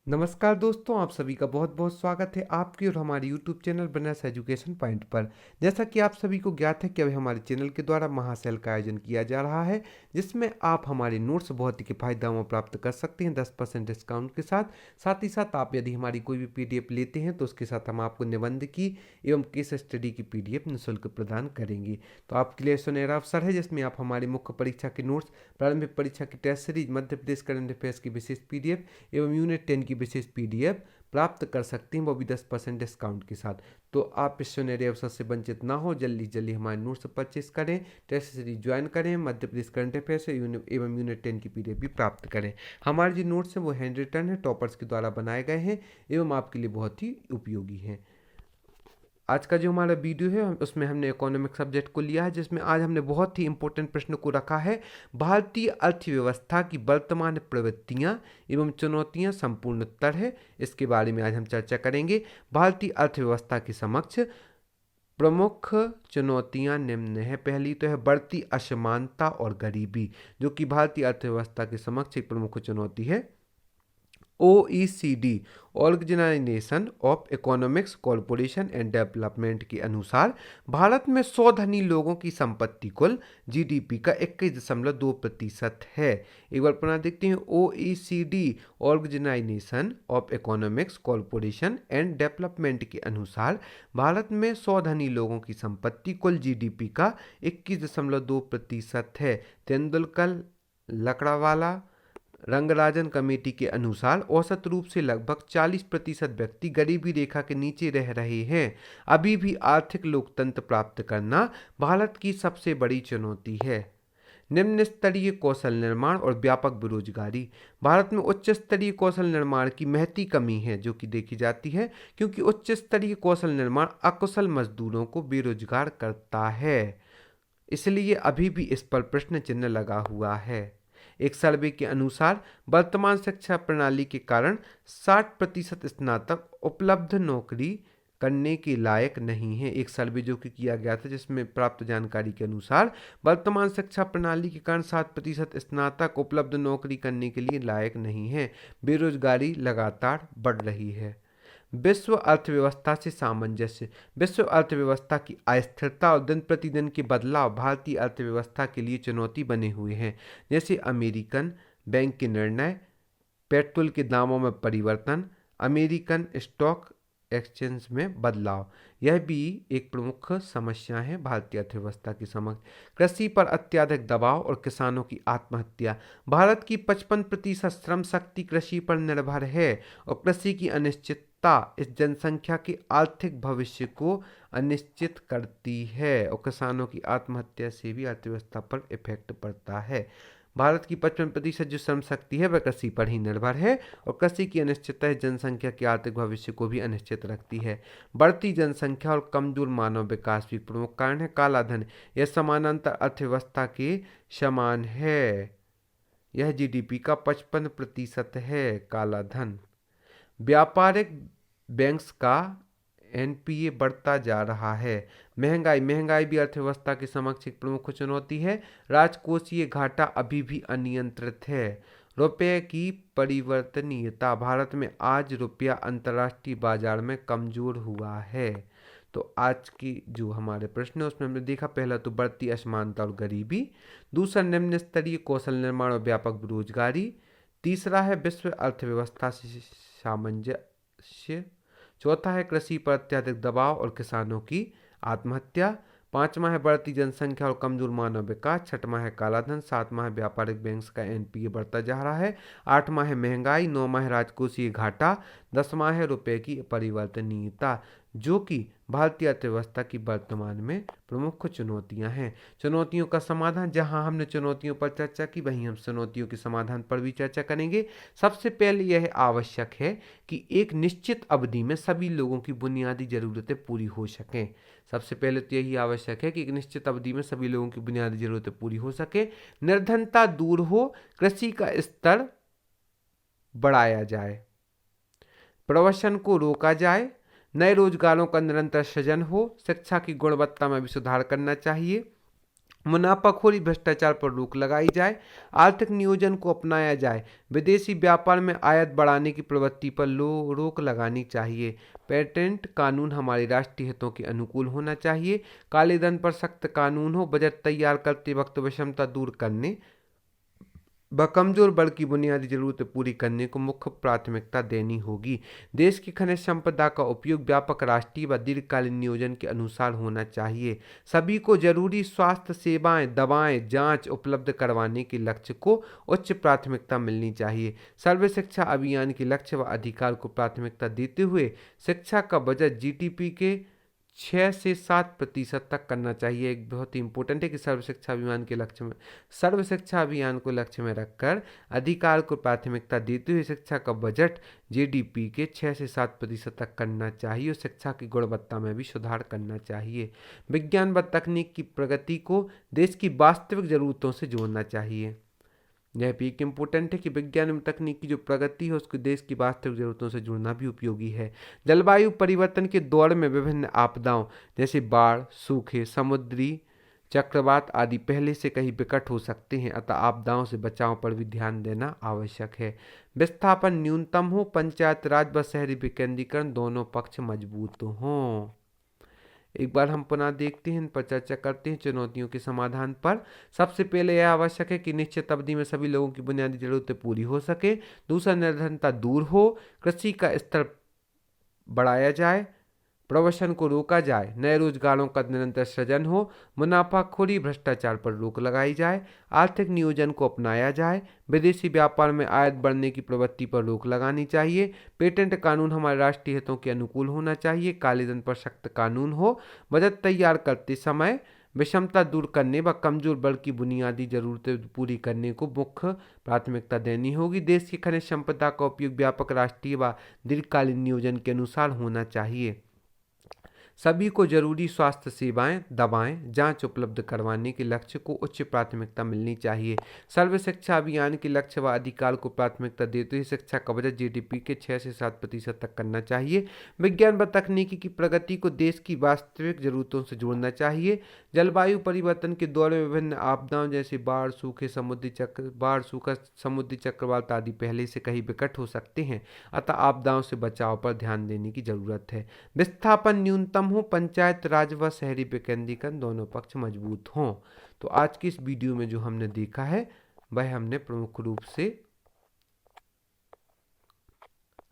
नमस्कार दोस्तों, आप सभी का बहुत बहुत स्वागत है आपके और हमारे यूट्यूब चैनल बनर्स एजुकेशन पॉइंट पर। जैसा कि आप सभी को ज्ञात है कि अभी हमारे चैनल के द्वारा महासेल का आयोजन किया जा रहा है, जिसमें आप हमारे नोट्स बहुत ही किफ़ायती दामों में प्राप्त कर सकते हैं 10% डिस्काउंट के साथ। साथ ही साथ आप यदि हमारी कोई भी पीडीएफ लेते हैं तो उसके साथ हम आपको निबंध की एवं केस स्टडी की पीडीएफ निःशुल्क प्रदान करेंगे। तो आपके लिए सुनहरा अवसर है जिसमें आप हमारी मुख्य परीक्षा के नोट्स, प्रारंभिक परीक्षा की test series, Madhya Pradesh current affairs की विशेष पीडीएफ एवं यूनिट 10 की विशेष पीडीएफ प्राप्त कर सकते हैं, वो भी 10% डिस्काउंट के साथ। तो आप इस सुनहरे अवसर से वंचित ना हो, जल्दी जल्दी हमारे नोट्स परचेस करें, टेस्ट सीरीज ज्वाइन करें, मध्य प्रदेश करंट अफेयर्स एवं यूनिट 10 की पीडीएफ भी प्राप्त करें। हमारे जो नोट्स हैं वो हैंड रिटन है, टॉपर्स के द्वारा बनाए गए हैं एवं आपके लिए बहुत ही उपयोगी हैं। आज का जो हमारा वीडियो है उसमें हमने इकोनॉमिक सब्जेक्ट को लिया है, जिसमें आज हमने बहुत ही इंपॉर्टेंट प्रश्न को रखा है। भारतीय अर्थव्यवस्था की वर्तमान प्रवृत्तियां एवं चुनौतियां संपूर्ण उत्तर है, इसके बारे में आज हम चर्चा करेंगे। भारतीय अर्थव्यवस्था के समक्ष प्रमुख चुनौतियां निम्न है। पहली तो है बढ़ती असमानता और गरीबी, जो कि भारतीय अर्थव्यवस्था के समक्ष एक प्रमुख चुनौती है। OECD organisation of economics corporation and development के अनुसार भारत में 100 धनी लोगों की संपत्ति कुल जीडीपी का 21.2% है। एक बार पुनः देखते हैं। OECD organisation of economics corporation and development के अनुसार भारत में 100 धनी लोगों की संपत्ति कुल जीडीपी का 21.2% है। तेंदुलकर लकड़ावाला रंगराजन कमेटी के अनुसार औसत रूप से लगभग 40% व्यक्ति गरीबी रेखा के नीचे रह रहे हैं। अभी भी आर्थिक लोकतंत्र प्राप्त करना भारत की सबसे बड़ी चुनौती है। निम्न स्तरीय कौशल निर्माण और व्यापक बेरोजगारी। भारत में उच्च स्तरीय कौशल निर्माण की महती कमी है जो कि देखी जाती है, क्योंकि उच्च स्तरीय कौशल निर्माण अकुशल मजदूरों को बेरोजगार करता है। इसलिए अभी भी इस पर प्रश्न चिन्ह लगा हुआ है। एक सर्वे के अनुसार वर्तमान शिक्षा प्रणाली के कारण 60% स्नातक उपलब्ध नौकरी करने के लायक नहीं है। एक सर्वे जो कि किया गया था, जिसमें प्राप्त जानकारी के अनुसार वर्तमान शिक्षा प्रणाली के कारण 60% स्नातक उपलब्ध नौकरी करने के लिए लायक नहीं है। बेरोजगारी लगातार बढ़ रही है। विश्व अर्थव्यवस्था से सामंजस्य। विश्व अर्थव्यवस्था की अस्थिरता और दिन प्रतिदिन के बदलाव भारतीय अर्थव्यवस्था के लिए चुनौती बने हुए हैं। जैसे अमेरिकन बैंक के निर्णय, पेट्रोल के दामों में परिवर्तन, अमेरिकन स्टॉक एक्सचेंज में बदलाव, यह भी एक प्रमुख समस्या है भारतीय अर्थव्यवस्था के समक्ष। कृषि पर अत्यधिक दबाव और किसानों की आत्महत्या। भारत की 55% श्रम शक्ति कृषि पर निर्भर है और कृषि की अनिश्चितता इस जनसंख्या के आर्थिक भविष्य को अनिश्चित करती है, और किसानों की आत्महत्या से भी अर्थव्यवस्था पर इफेक्ट पड़ता है। भारत की 55% जो श्रम शक्ति है वह कृषि पर ही निर्भर है, और कृषि की अनिश्चितता जनसंख्या के आर्थिक भविष्य को भी अनिश्चित रखती है। बढ़ती जनसंख्या और कमजोर मानव विकास भी प्रमुख कारण है। काला धन, यह समानांतर अर्थव्यवस्था के समान है। यह जीडीपी का 55% है। काला धन। व्यापारिक बैंक्स का एनपीए बढ़ता जा रहा है। महंगाई भी अर्थव्यवस्था के समक्ष एक प्रमुख चुनौती है। राजकोषीय घाटा अभी भी अनियंत्रित है। रुपये की परिवर्तनीयता। भारत में आज रुपया अंतर्राष्ट्रीय बाजार में कमजोर हुआ है। तो आज की जो हमारे प्रश्न है उसमें हमने देखा, पहला तो बढ़ती असमानता और गरीबी, दूसरा निम्न स्तरीय कौशल निर्माण और व्यापक बेरोजगारी, तीसरा है विश्व अर्थव्यवस्था से सामंजस्य, चौथा है कृषि पर अत्यधिक दबाव और किसानों की आत्महत्या, पांचवा है बढ़ती जनसंख्या और कमजोर मानव विकास, छठवां है कालाधन, सातवां है व्यापारिक बैंक का एनपीए बढ़ता जा रहा है, आठवां है महंगाई, नौवां है राजकोषीय घाटा, दसवां है रुपये की परिवर्तनीयता, जो कि भारतीय अर्थव्यवस्था की वर्तमान में प्रमुख चुनौतियां हैं। चुनौतियों का समाधान, जहां हमने चुनौतियों पर चर्चा की वहीं हम चुनौतियों के समाधान पर भी चर्चा करेंगे। सबसे पहले यह आवश्यक है कि एक निश्चित अवधि में सभी लोगों की बुनियादी जरूरतें पूरी हो सकें। सबसे पहले तो यही आवश्यक है कि एक निश्चित अवधि में सभी लोगों की बुनियादी जरूरतें पूरी हो सके, निर्धनता दूर हो, कृषि का स्तर बढ़ाया जाए, प्रवसन को रोका जाए, नए रोजगारों का निरंतर सृजन हो, शिक्षा की गुणवत्ता में भी सुधार करना चाहिए, मुनाफाखोरी भ्रष्टाचार पर रोक लगाई जाए, आर्थिक नियोजन को अपनाया जाए, विदेशी व्यापार में आयात बढ़ाने की प्रवृत्ति पर रोक लगानी चाहिए, पेटेंट कानून हमारे राष्ट्रीय हितों के अनुकूल होना चाहिए, काले धन पर सख्त कानून हो, बजट तैयार करते वक्त विषमता दूर करने व कमजोर वर्ग की बुनियादी जरूरतें पूरी करने को मुख्य प्राथमिकता देनी होगी। देश की खनिज संपदा का उपयोग व्यापक राष्ट्रीय व दीर्घकालीन नियोजन के अनुसार होना चाहिए। सभी को जरूरी स्वास्थ्य सेवाएं, दवाएं, जांच उपलब्ध करवाने के लक्ष्य को उच्च प्राथमिकता मिलनी चाहिए। सर्व शिक्षा अभियान के लक्ष्य व अधिकार को प्राथमिकता देते हुए शिक्षा का बजट जीडीपी के 6 से 7% तक करना चाहिए। एक बहुत ही इंपॉर्टेंट है कि सर्व शिक्षा अभियान को लक्ष्य में रखकर अधिकार को प्राथमिकता देते हुए शिक्षा का बजट जीडीपी के 6 से 7% तक करना चाहिए और शिक्षा की गुणवत्ता में भी सुधार करना चाहिए। विज्ञान व तकनीक की प्रगति को देश की वास्तविक जरूरतों से जोड़ना चाहिए। यह भी एक इम्पोर्टेंट है कि विज्ञान एवं तकनीक की जो प्रगति है उसको देश की वास्तविक जरूरतों से जुड़ना भी उपयोगी है। जलवायु परिवर्तन के दौर में विभिन्न आपदाओं जैसे बाढ़, सूखे, समुद्री चक्रवात आदि पहले से कहीं विकट हो सकते हैं, अतः आपदाओं से बचाव पर भी ध्यान देना आवश्यक है। विस्थापन न्यूनतम हो, पंचायत राज व शहरी विकेंद्रीकरण दोनों पक्ष मजबूत हों। एक बार हम पुनः देखते हैं, इन पर चर्चा करते हैं चुनौतियों के समाधान पर। सबसे पहले यह आवश्यक है कि निश्चित अवधि में सभी लोगों की बुनियादी जरूरतें पूरी हो सके। दूसरा, निर्धनता दूर हो, कृषि का स्तर बढ़ाया जाए, प्रवसन को रोका जाए, नए रोजगारों का निरंतर सृजन हो, मुनाफाखोरी भ्रष्टाचार पर रोक लगाई जाए, आर्थिक नियोजन को अपनाया जाए, विदेशी व्यापार में आयात बढ़ने की प्रवृत्ति पर रोक लगानी चाहिए, पेटेंट कानून हमारे राष्ट्रीय हितों के अनुकूल होना चाहिए, काले धन पर सख्त कानून हो, बजट तैयार करते समय विषमता दूर करने व कमजोर वर्ग की बुनियादी जरूरतें पूरी करने को मुख्य प्राथमिकता देनी होगी। देश की खनिज संपदा का उपयोग व्यापक राष्ट्रीय व दीर्घकालीन नियोजन के अनुसार होना चाहिए। सभी को जरूरी स्वास्थ्य सेवाएं, दवाएं, जांच उपलब्ध करवाने के लक्ष्य को उच्च प्राथमिकता मिलनी चाहिए। सर्व शिक्षा अभियान के लक्ष्य व अधिकार को प्राथमिकता देते हुए शिक्षा का बजट जीडीपी के 6 से 7% तक करना चाहिए। विज्ञान व तकनीकी की प्रगति को देश की वास्तविक जरूरतों से जोड़ना चाहिए। जलवायु परिवर्तन के दौर में विभिन्न आपदाओं जैसे बाढ़, सूखा, समुद्री चक्रवात आदि पहले से कहीं विकट हो सकते हैं, अतः आपदाओं से बचाव पर ध्यान देने की जरूरत है। विस्थापन न्यूनतम हो, पंचायत राज व शहरी विकेंद्रीकरण दोनों पक्ष मजबूत हों। तो आज की इस वीडियो में जो हमने देखा है वह हमने प्रमुख रूप से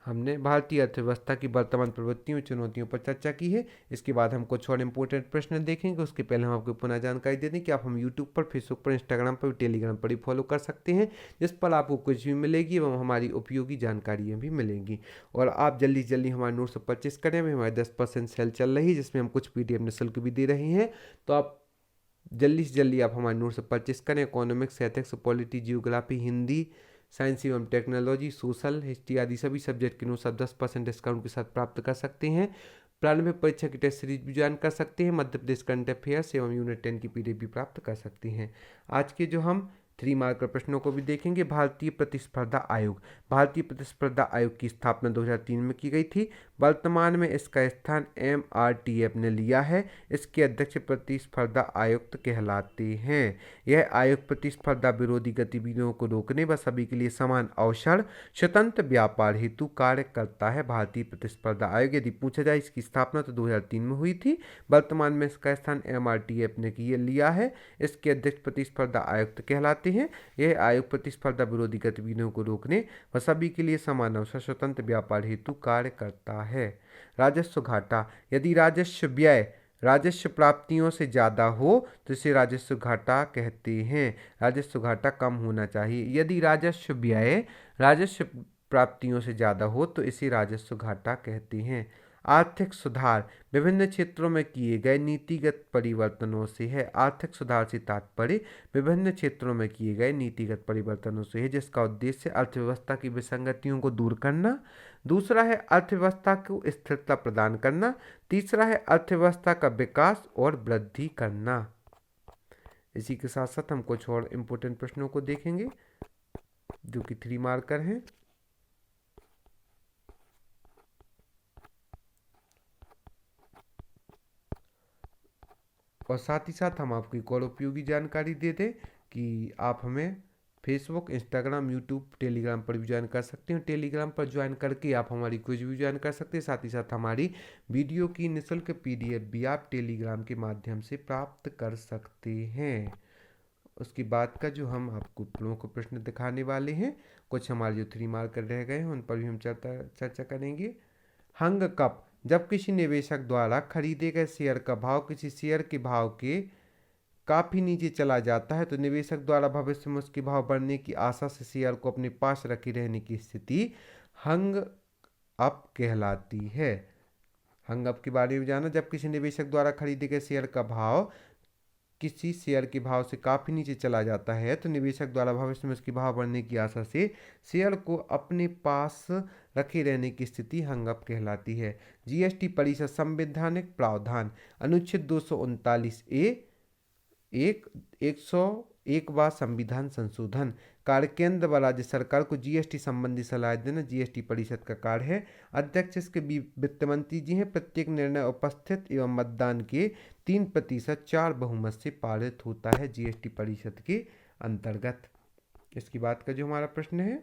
भारतीय अर्थव्यवस्था की वर्तमान प्रवृत्तियों चुनौतियों पर चर्चा की है। इसके बाद हम कुछ और इम्पोर्टेंट प्रश्न देखेंगे। उसके पहले हम आपको पुनः जानकारी दे दें कि आप हम यूट्यूब पर, फेसबुक पर, इंस्टाग्राम पर, टेलीग्राम पर भी फॉलो कर सकते हैं, जिस पर आपको कुछ भी मिलेगी एवं हमारी उपयोगी जानकारियाँ भी मिलेंगी। और आप जल्दी से जल्दी हमारे नोट्स परचेस करें। अभी हमारी 10% सेल चल रही है जिसमें हम कुछ PDF निःशुल्क भी दे रहे हैं, तो आप जल्दी से जल्दी आप हमारे नोट्स परचेस करें। Economics, ethics, polity, geography, Hindi, science एवं टेक्नोलॉजी, सोशल, हिस्ट्री आदि सभी सब्जेक्ट के नोट्स आप 10% डिस्काउंट के साथ प्राप्त कर सकते हैं। प्रारंभिक परीक्षा की टेस्ट सीरीज भी ज्वाइन कर सकते हैं। मध्य प्रदेश करंट अफेयर्स एवं यूनिट 10 की PDF भी प्राप्त कर सकते हैं। आज के जो हम 3 मार्कर प्रश्नों को भी देखेंगे। भारतीय प्रतिस्पर्धा आयोग। भारतीय प्रतिस्पर्धा आयोग की स्थापना 2003 में की गई थी। वर्तमान में इसका स्थान MRTF ने लिया है। इसके अध्यक्ष प्रतिस्पर्धा आयुक्त कहलाते हैं। यह आयोग प्रतिस्पर्धा विरोधी गतिविधियों को रोकने व सभी के लिए समान अवसर, स्वतंत्र व्यापार हेतु कार्य करता है। भारतीय प्रतिस्पर्धा आयोग, यदि पूछा जाए इसकी स्थापना तो 2003 में हुई थी। वर्तमान में इसका स्थान MRTF ने लिया है। इसके अध्यक्ष प्रतिस्पर्धा आयुक्त कहलाते हैं। यह आयोग प्रतिस्पर्धा विरोधी गतिविधियों को रोकने व सभी के लिए समान अवसर, स्वतंत्र व्यापार हेतु कार्य करता है। राजस्व घाटा। यदि राजस्व व्यय राजस्व प्राप्तियों से ज़्यादा हो तो इसे राजस्व घाटा कहते हैं। राजस्व घाटा कम होना चाहिए। यदि राजस्व व्यय राजस्व प्राप्तियों से ज़्यादा हो तो इसे राजस्व घाटा कहते हैं। आर्थिक सुधार विभिन्न क्षेत्रों में किए गए नीतिगत परिवर्तनों से है। आर्थिक सुधार से तात्पर्य विभिन्न क्षेत्रों में किए गए नीतिगत परिवर्तनों से है, जिसका उद्देश्य अर्थव्यवस्था की विसंगतियों को दूर करना। दूसरा है अर्थव्यवस्था को स्थिरता प्रदान करना। तीसरा है अर्थव्यवस्था का विकास और वृद्धि करना। इसी के साथ साथ हम कुछ और इम्पोर्टेंट प्रश्नों को देखेंगे जो कि 3 मार्कर हैं। और साथ ही साथ हम आपको एक और उपयोगी जानकारी दे दें कि आप हमें फेसबुक, इंस्टाग्राम, यूट्यूब, टेलीग्राम पर भी ज्वाइन कर सकते हैं। टेलीग्राम पर ज्वाइन करके आप हमारी क्विज भी ज्वाइन कर सकते हैं। साथ ही साथ हमारी वीडियो की निःशुल्क PDF भी आप टेलीग्राम के माध्यम से प्राप्त कर सकते हैं। उसके बाद का जो हम आपको प्रमुख प्रश्न दिखाने वाले हैं, कुछ हमारे जो 3 मार्कर रह गए हैं उन पर भी हम चर्चा करेंगे। हंग कप, जब किसी निवेशक द्वारा खरीदे गए शेयर का भाव किसी शेयर के भाव के काफ़ी नीचे चला जाता है तो निवेशक द्वारा भविष्य में उसके भाव बढ़ने की आशा से शेयर को अपने पास रखे रहने की स्थिति हंग अप कहलाती है। हंग अप के बारे में जाना, जब किसी निवेशक द्वारा खरीदे गए शेयर का भाव किसी शेयर के भाव से काफ़ी नीचे चला जाता है तो निवेशक द्वारा भविष्य में उसके भाव बढ़ने की आशा से शेयर को अपने पास रखे रहने की स्थिति हंग अप कहलाती है। GST परिषद संवैधानिक प्रावधान, अनुच्छेद 239A 101वां संविधान संशोधन, कार्य केंद्र व राज्य सरकार को GST संबंधी सलाह देना GST परिषद का कार्य है। अध्यक्ष इसके वित्त मंत्री जी हैं। प्रत्येक निर्णय उपस्थित एवं मतदान के 3% 4 बहुमत से पारित होता है GST परिषद के अंतर्गत। इसके बाद का जो हमारा प्रश्न है,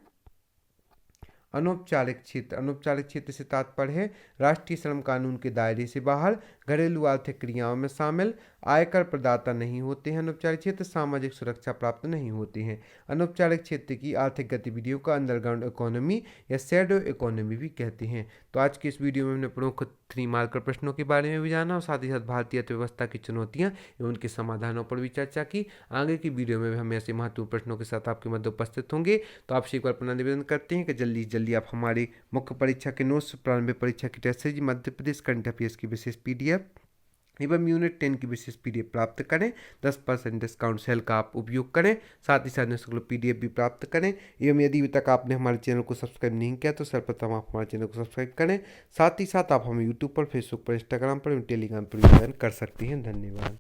अनौपचारिक क्षेत्र। अनौपचारिक क्षेत्र से तात्पर्य है राष्ट्रीय श्रम कानून के दायरे से बाहर, घरेलू आर्थिक क्रियाओं में शामिल, आयकर प्रदाता नहीं होते हैं। अनौपचारिक क्षेत्र सामाजिक सुरक्षा प्राप्त नहीं होते हैं। अनौपचारिक क्षेत्र की आर्थिक गतिविधियों का अंडरग्राउंड इकोनॉमी या शैडो इकोनॉमी भी कहते हैं। तो आज की इस वीडियो में हमने प्रमुख 3 मार्कर प्रश्नों के बारे में भी जाना और साथ ही साथ भारतीय अर्थव्यवस्था की चुनौतियां एवं उनके समाधानों पर भी चर्चा की। आगे की वीडियो में भी हम ऐसे महत्वपूर्ण प्रश्नों के साथ आपके मध्य उपस्थित होंगे। तो आपसे एक बार पुनः निवेदन करते हैं कि जल्दी आप हमारी मुख्य परीक्षा के नोट्स, प्रारंभिक परीक्षा की test series, Madhya Pradesh current affairs की विशेष PDF एवं यूनिट 10 की विशेष PDF प्राप्त करें। 10% डिस्काउंट सेल का आप उपयोग करें। साथ ही साथ निःशुल्क PDF भी प्राप्त करें। एवं यदि अभी तक आपने हमारे चैनल को सब्सक्राइब नहीं किया तो सर्वप्रथम आप हमारे चैनल को सब्सक्राइब करें। साथ ही साथ आप हमें यूट्यूब पर, फेसबुक पर, इंस्टाग्राम पर एवं टेलीग्राम पर भी ज्वाइन कर सकते हैं। धन्यवाद।